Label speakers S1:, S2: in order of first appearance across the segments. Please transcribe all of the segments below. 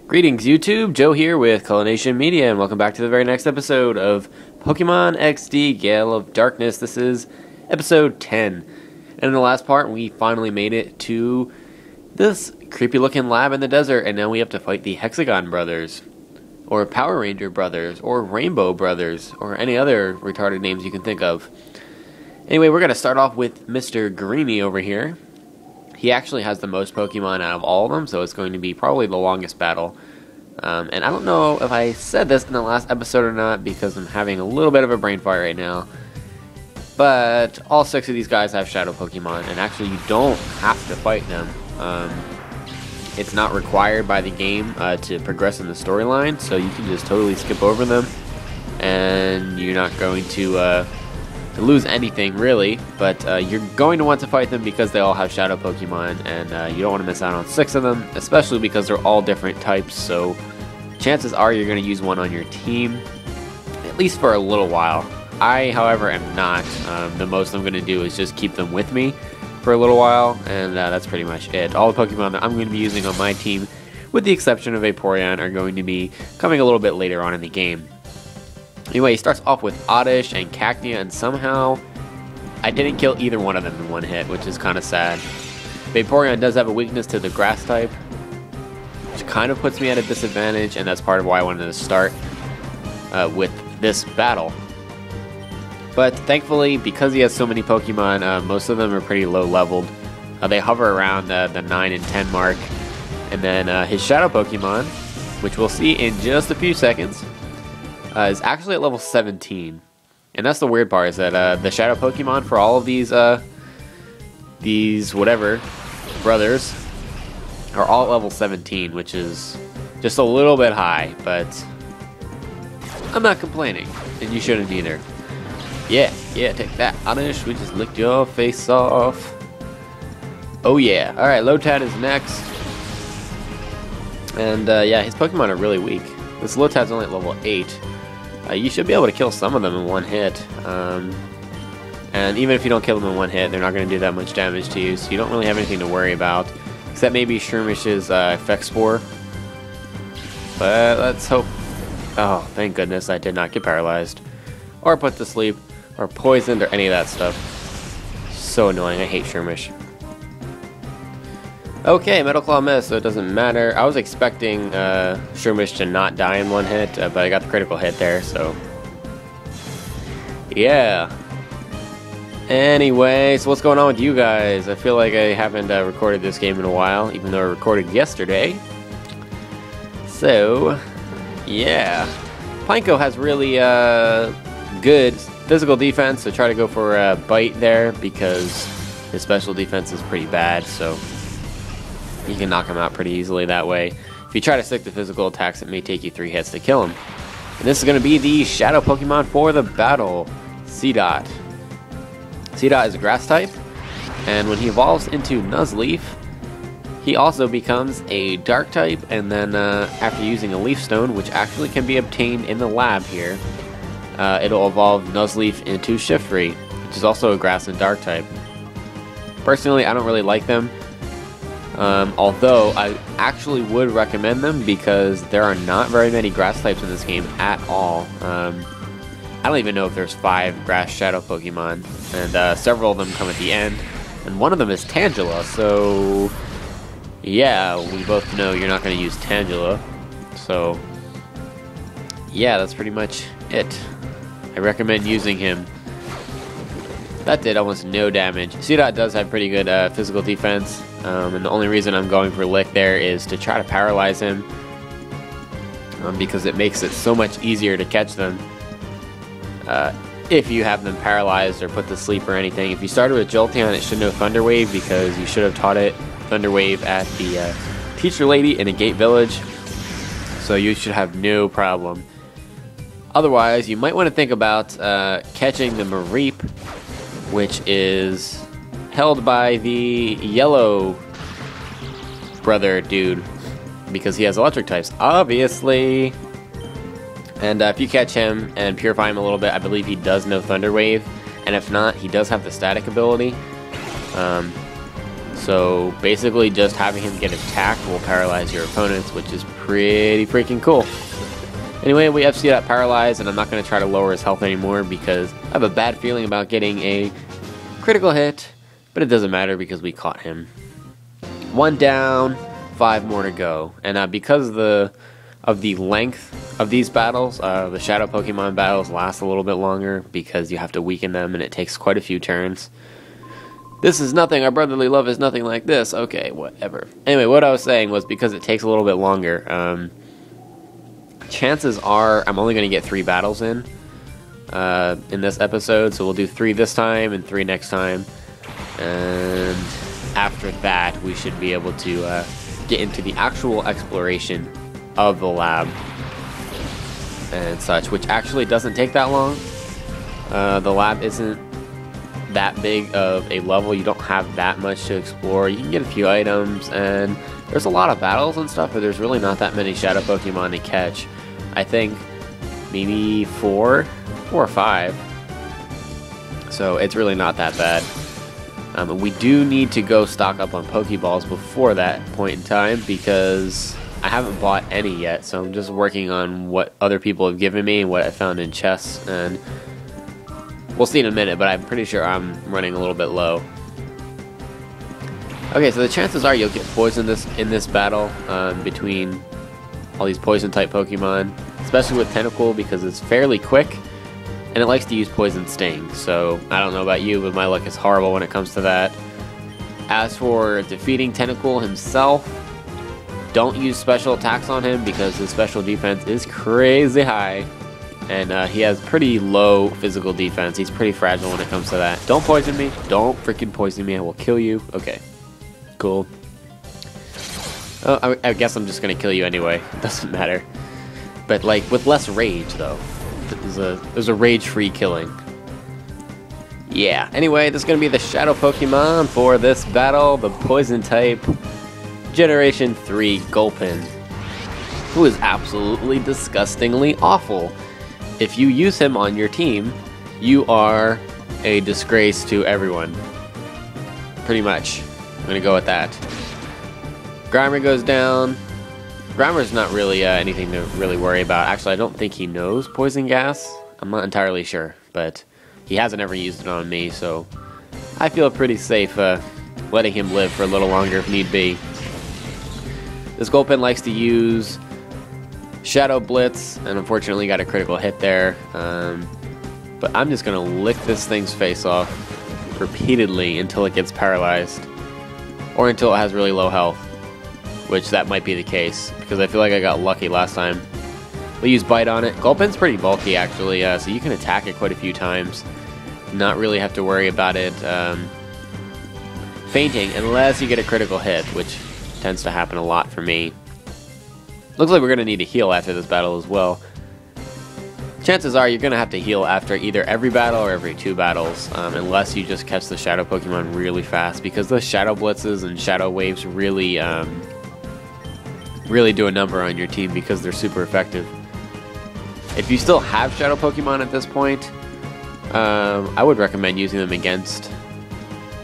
S1: Greetings YouTube, Joe here with Culination Media, and welcome back to the very next episode of Pokemon XD Gale of Darkness. This is episode 10, and in the last part we finally made it to this creepy looking lab in the desert, and now we have to fight the Hexagon Brothers, or Power Ranger Brothers, or Rainbow Brothers, or any other retarded names you can think of. Anyway, we're going to start off with Mr. Greeny over here. He actually has the most Pokemon out of all of them, so it's going to be probably the longest battle. And I don't know if I said this in the last episode or not, because I'm having a little bit of a brain fart right now. But all 6 of these guys have Shadow Pokemon, and actually you don't have to fight them. It's not required by the game to progress in the storyline, so you can just totally skip over them, and you're not going to lose anything really, but you're going to want to fight them because they all have Shadow Pokemon, and you don't want to miss out on 6 of them, especially because they're all different types, so chances are you're going to use one on your team, at least for a little while. I, however, am not. The most I'm going to do is just keep them with me for a little while, and that's pretty much it. All the Pokemon that I'm going to be using on my team, with the exception of Vaporeon, are going to be coming a little bit later on in the game. Anyway, he starts off with Oddish and Cacnea, and somehow I didn't kill either one of them in one hit, which is kind of sad. Vaporeon does have a weakness to the grass type, which kind of puts me at a disadvantage, and that's part of why I wanted to start with this battle. But thankfully, because he has so many Pokemon, most of them are pretty low leveled. They hover around the 9 and 10 mark, and then his Shadow Pokemon, which we'll see in just a few seconds, is actually at level 17, and that's the weird part, is that the Shadow Pokemon for all of these whatever brothers are all at level 17, which is just a little bit high, but I'm not complaining, and you shouldn't either. Yeah, take that, Oddish. We just licked your face off. Oh yeah. All right, Lotad is next, and yeah, his Pokemon are really weak. This Lotad's only at level 8. You should be able to kill some of them in one hit, and even if you don't kill them in one hit, they're not going to do that much damage to you, so you don't really have anything to worry about, except maybe Shroomis's Effect Spore. But let's hope... Oh, thank goodness I did not get paralyzed, or put to sleep, or poisoned, or any of that stuff. So annoying, I hate Shroomish. Okay, Metal Claw missed, so it doesn't matter. I was expecting Shroomish to not die in one hit, but I got the critical hit there, so... Yeah. Anyway, so what's going on with you guys? I feel like I haven't recorded this game in a while, even though I recorded yesterday. So, yeah. Pineco has really good physical defense, so try to go for a bite there, because his special defense is pretty bad, so... You can knock him out pretty easily that way. If you try to stick to physical attacks, it may take you 3 hits to kill him. And this is going to be the Shadow Pokemon for the battle, Seedot. Seedot is a grass type, and when he evolves into Nuzleaf, he also becomes a dark type, and then after using a Leaf Stone, which actually can be obtained in the lab here, it'll evolve Nuzleaf into Shiftry, which is also a grass and dark type. Personally, I don't really like them. Although I actually would recommend them because there are not very many grass types in this game at all. I don't even know if there's 5 grass shadow Pokemon, and several of them come at the end, and one of them is Tangela, so yeah, we both know you're not going to use Tangela, so yeah, that's pretty much it. I recommend using him. That did almost no damage. Seedot does have pretty good physical defense, and the only reason I'm going for Lick there is to try to paralyze him, because it makes it so much easier to catch them if you have them paralyzed or put to sleep or anything. If you started with Jolteon, it should know Thunder Wave, because you should have taught it Thunder Wave at the teacher lady in a gate village, so you should have no problem. Otherwise, you might want to think about catching the Mareep, which is held by the yellow brother dude, because he has electric types, obviously. And if you catch him and purify him a little bit, I believe he does know Thunder Wave, and if not, he does have the static ability. So basically just having him get attacked will paralyze your opponents, which is pretty freaking cool. Anyway, we FC that paralyzed, and I'm not going to try to lower his health anymore because I have a bad feeling about getting a critical hit, but it doesn't matter because we caught him. 1 down, 5 more to go. And because of the length of these battles, the Shadow Pokemon battles last a little bit longer because you have to weaken them and it takes quite a few turns. This is nothing, our brotherly love is nothing like this. Okay, whatever. Anyway, what I was saying was because it takes a little bit longer, chances are I'm only going to get 3 battles in this episode, so we'll do 3 this time and 3 next time. And after that, we should be able to get into the actual exploration of the lab and such, which actually doesn't take that long. The lab isn't that big of a level. You don't have that much to explore. You can get a few items, and there's a lot of battles and stuff, but there's really not that many Shadow Pokemon to catch. I think maybe 4 or 5. So it's really not that bad. We do need to go stock up on Pokeballs before that point in time because I haven't bought any yet, so I'm just working on what other people have given me and what I found in chests, and we'll see in a minute, but I'm pretty sure I'm running a little bit low. Okay, so the chances are you'll get poisoned in this battle between all these poison-type Pokemon, especially with Tentacle because it's fairly quick, and it likes to use Poison Sting, so I don't know about you, but my luck is horrible when it comes to that. As for defeating Tentacle himself, don't use special attacks on him because his special defense is crazy high. And he has pretty low physical defense. He's pretty fragile when it comes to that. Don't poison me. Don't freaking poison me. I will kill you. Okay. Cool. Oh, I guess I'm just going to kill you anyway. It doesn't matter. But, like, with less rage, though. There's a rage-free killing. Yeah. Anyway, this is going to be the Shadow Pokemon for this battle. The Poison-type Generation 3 Gulpin, who is absolutely disgustingly awful. If you use him on your team, you are a disgrace to everyone. Pretty much. I'm gonna go with that. Grimer goes down. Grimer's not really anything to really worry about. Actually, I don't think he knows Poison Gas. I'm not entirely sure, but he hasn't ever used it on me, so I feel pretty safe letting him live for a little longer if need be. This Gulpin likes to use Shadow Blitz, and unfortunately got a critical hit there. But I'm just going to lick this thing's face off repeatedly until it gets paralyzed. Or until it has really low health. Which that might be the case, because I feel like I got lucky last time. We'll use Bite on it. Gulpin's pretty bulky actually, so you can attack it quite a few times. Not really have to worry about it fainting unless you get a critical hit, which tends to happen a lot for me. Looks like we're going to need to heal after this battle as well. Chances are you're going to have to heal after either every battle or every 2 battles, unless you just catch the Shadow Pokemon really fast, because the Shadow Blitzes and Shadow Waves really do a number on your team because they're super effective. If you still have Shadow Pokemon at this point, I would recommend using them against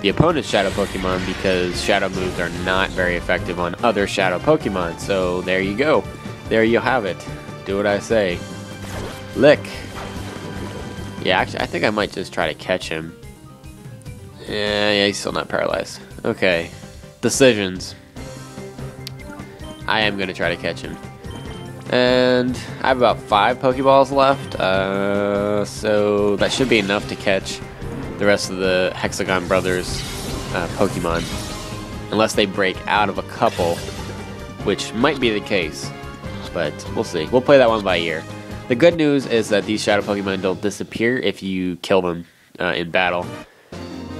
S1: the opponent's Shadow Pokemon because Shadow moves are not very effective on other Shadow Pokemon. So there you go. There you have it. Do what I say. Lick. Yeah, actually, I think I might just try to catch him. Yeah, he's still not paralyzed. Okay. Decisions. I am going to try to catch him. And I have about 5 Pokeballs left, so that should be enough to catch the rest of the Hexagon Brothers Pokemon. Unless they break out of a couple, which might be the case, but we'll see. We'll play that one by ear. The good news is that these Shadow Pokemon don't disappear if you kill them in battle.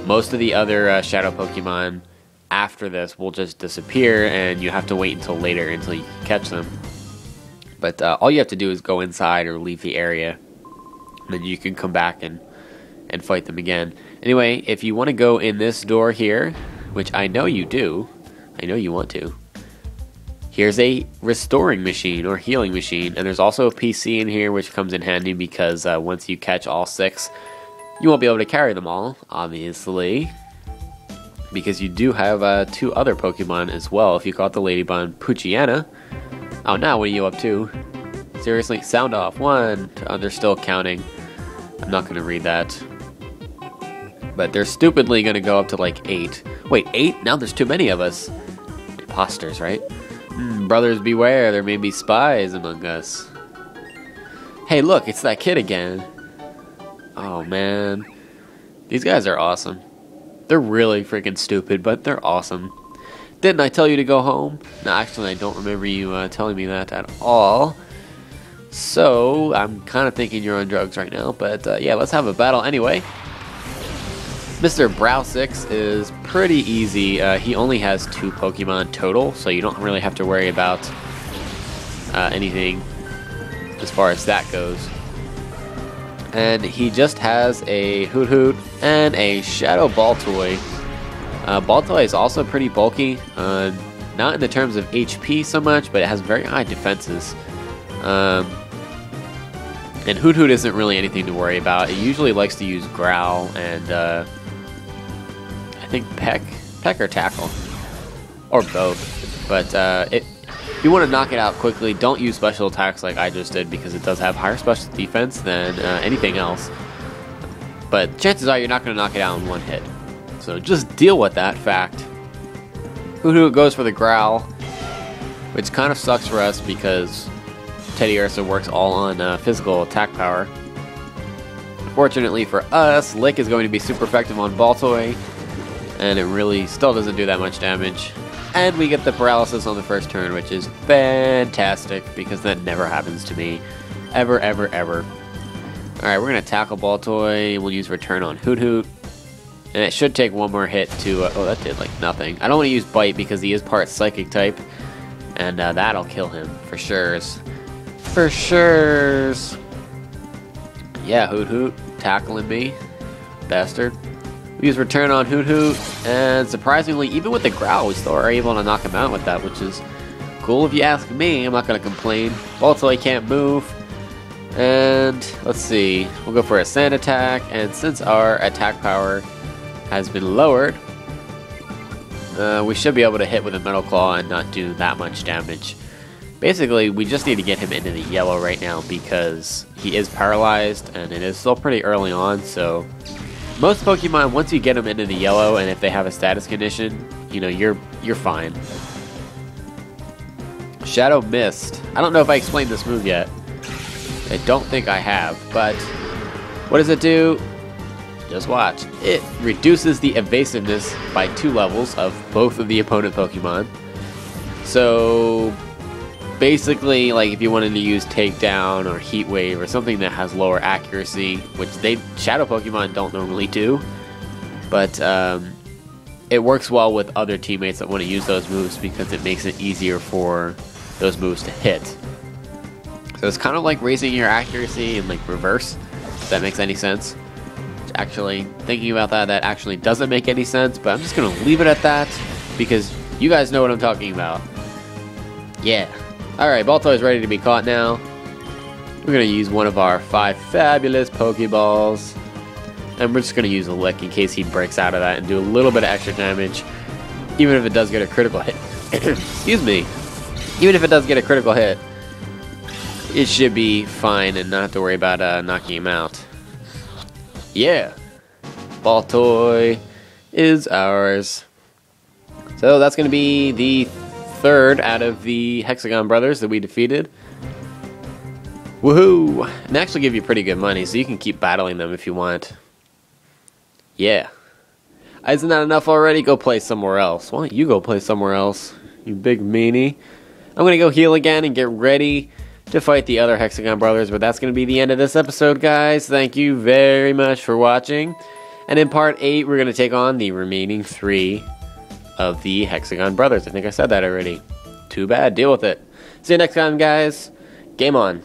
S1: Most of the other Shadow Pokemon after this will just disappear, and you have to wait until later until you can catch them. But all you have to do is go inside or leave the area. Then you can come back and fight them again. Anyway, if you want to go in this door here, which I know you do, I know you want to, here's a restoring machine or healing machine. And there's also a PC in here which comes in handy because once you catch all 6, you won't be able to carry them all, obviously. because you do have 2 other Pokemon as well. If you caught the Ladybug Poochyena. Oh, now what are you up to? Seriously? Sound off. 1. They're still counting. I'm not going to read that. But they're stupidly going to go up to like 8. Wait, 8? Now there's too many of us. Imposters, right? Brothers beware, there may be spies among us. Hey, look, it's that kid again. Oh, man. These guys are awesome. They're really freaking stupid, but they're awesome. Didn't I tell you to go home? No, actually, I don't remember you telling me that at all. So, I'm kind of thinking you're on drugs right now, but yeah, let's have a battle anyway. Mr. Browsix is pretty easy. He only has 2 Pokemon total, so you don't really have to worry about anything as far as that goes. And he just has a Hoot and a Shadow Baltoy. Baltoy is also pretty bulky, not in the terms of HP so much, but it has very high defenses. And Hoot isn't really anything to worry about. It usually likes to use Growl and I think Peck or Tackle, or both. But if you want to knock it out quickly, don't use special attacks like I just did, because it does have higher special defense than anything else. But chances are you're not going to knock it out in 1 hit. So just deal with that fact. Hoot goes for the Growl, which kind of sucks for us because Teddy Ursa works all on physical attack power. Fortunately for us, Lick is going to be super effective on Baltoy, and it really still doesn't do that much damage. And we get the paralysis on the first turn, which is fantastic, because that never happens to me. Ever, ever, ever. Alright, we're going to tackle Baltoy. We'll use Return on Hoot. And it should take 1 more hit to... oh, that did, like, nothing. I don't want to use Bite, because he is part Psychic type. And that'll kill him, for sures. For sures. Yeah, Hoot. Tackling me. Bastard. We use Return on Hoot, and surprisingly, even with the Growl, we still are able to knock him out with that, which is cool if you ask me. I'm not going to complain. Baltoy can't move. And let's see. We'll go for a Sand Attack, and since our attack power has been lowered, we should be able to hit with a Metal Claw and not do that much damage. Basically, we just need to get him into the yellow right now because he is paralyzed, and it is still pretty early on, so... Most Pokemon, once you get them into the yellow, and if they have a status condition, you know, you're fine. Shadow Mist. I don't know if I explained this move yet. I don't think I have, but what does it do? Just watch. It reduces the evasiveness by 2 levels of both of the opponent Pokemon. So basically, like if you wanted to use Takedown or Heat Wave or something that has lower accuracy, which Shadow Pokemon don't normally do, but it works well with other teammates that want to use those moves because it makes it easier for those moves to hit. So it's kind of like raising your accuracy in like reverse, if that makes any sense. Actually, thinking about that actually doesn't make any sense, but I'm just going to leave it at that because you guys know what I'm talking about. Yeah. Alright, Baltoy is ready to be caught now. We're going to use one of our 5 fabulous Pokeballs. And we're just going to use a Lick in case he breaks out of that and do a little bit of extra damage. Even if it does get a critical hit. Excuse me. Even if it does get a critical hit, it should be fine and not have to worry about knocking him out. Yeah. Baltoy is ours. So that's going to be the 3rd out of the Hexagon Brothers that we defeated. Woohoo! And they actually give you pretty good money, so you can keep battling them if you want. Yeah. Isn't that enough already? Go play somewhere else. Why don't you go play somewhere else, you big meanie? I'm going to go heal again and get ready to fight the other Hexagon Brothers, but that's going to be the end of this episode, guys. Thank you very much for watching. And in part 8, we're going to take on the remaining 3 of the Hexagon Brothers. I think I said that already. Too bad. Deal with it. See you next time, guys. Game on.